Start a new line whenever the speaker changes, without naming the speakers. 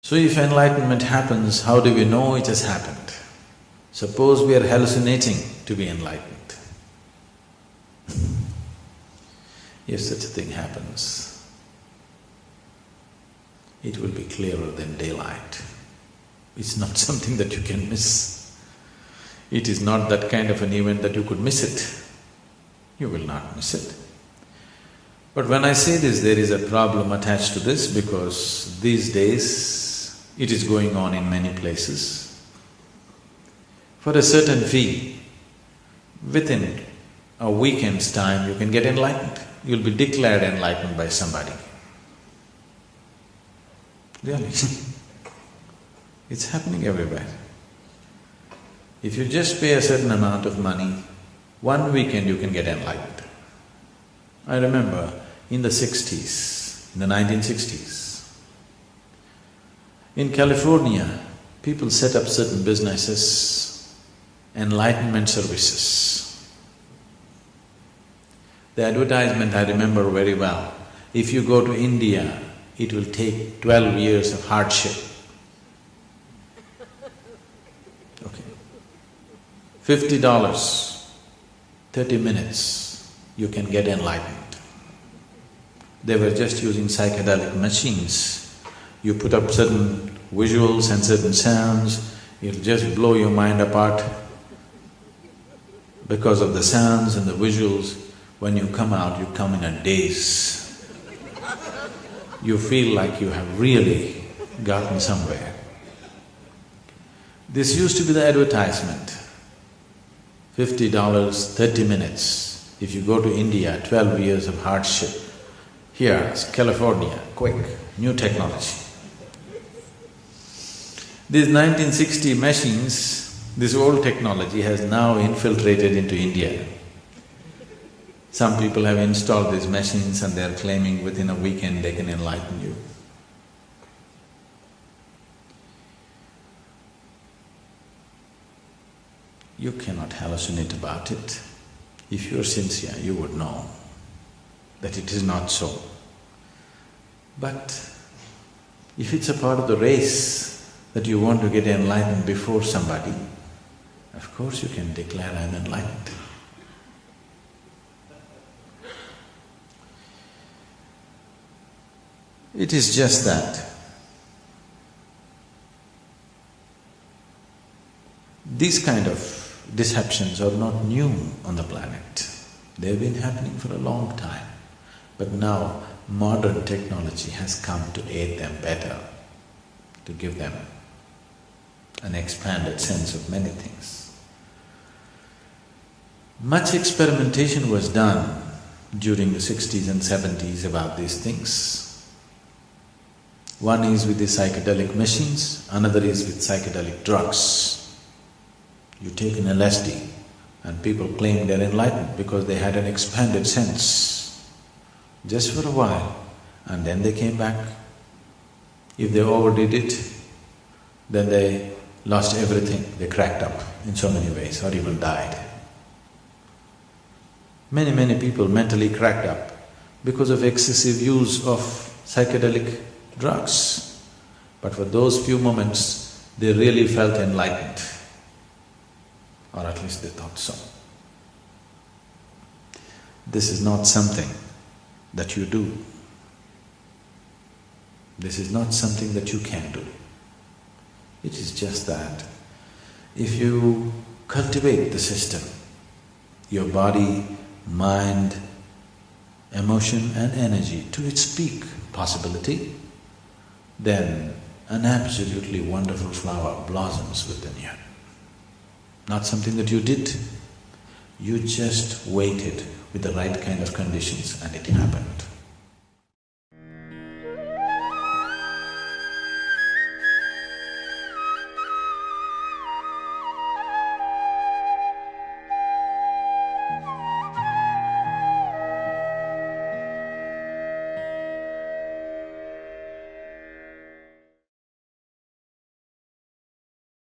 So if enlightenment happens, how do we know it has happened? Suppose we are hallucinating to be enlightened. If such a thing happens, it will be clearer than daylight. It's not something that you can miss. It is not that kind of an event that you could miss it. You will not miss it. But when I say this, there is a problem attached to this because these days it is going on in many places. For a certain fee, within a weekend's time you can get enlightened. You'll be declared enlightened by somebody. Really it's happening everywhere. If you just pay a certain amount of money, one weekend you can get enlightened. I remember in the 60s, in the 1960s, in California, people set up certain businesses, enlightenment services. The advertisement I remember very well. If you go to India, it will take 12 years of hardship. Okay. $50, 30 minutes, you can get enlightened. They were just using psychedelic machines. You put up certain visuals and certain sounds, it'll just blow your mind apart. Because of the sounds and the visuals, when you come out, you come in a daze. You feel like you have really gotten somewhere. This used to be the advertisement. $50, 30 minutes. If you go to India, 12 years of hardship. Here, California, quick, new technology. These 1960 machines, this old technology has now infiltrated into India. Some people have installed these machines and they are claiming within a weekend they can enlighten you. You cannot hallucinate about it. If you're sincere, you would know that it is not so. But if it's a part of the race that you want to get enlightened before somebody, of course you can declare, I'm enlightened. It is just that these kind of deceptions are not new on the planet. They've been happening for a long time. But now modern technology has come to aid them better, to give them an expanded sense of many things. Much experimentation was done during the 60s and 70s about these things. One is with the psychedelic machines, another is with psychedelic drugs. You take an LSD and people claim they're enlightened because they had an expanded sense. Just for a while, and then they came back. If they overdid it, then they lost everything, they cracked up in so many ways or even died. Many people mentally cracked up because of excessive use of psychedelic drugs. But for those few moments, they really felt enlightened, or at least they thought so. This is not something that you do. This is not something that you can do. It is just that if you cultivate the system, your body, mind, emotion and energy to its peak possibility, then an absolutely wonderful flower blossoms within you. Not something that you did, you just waited with the right kind of conditions and it happened.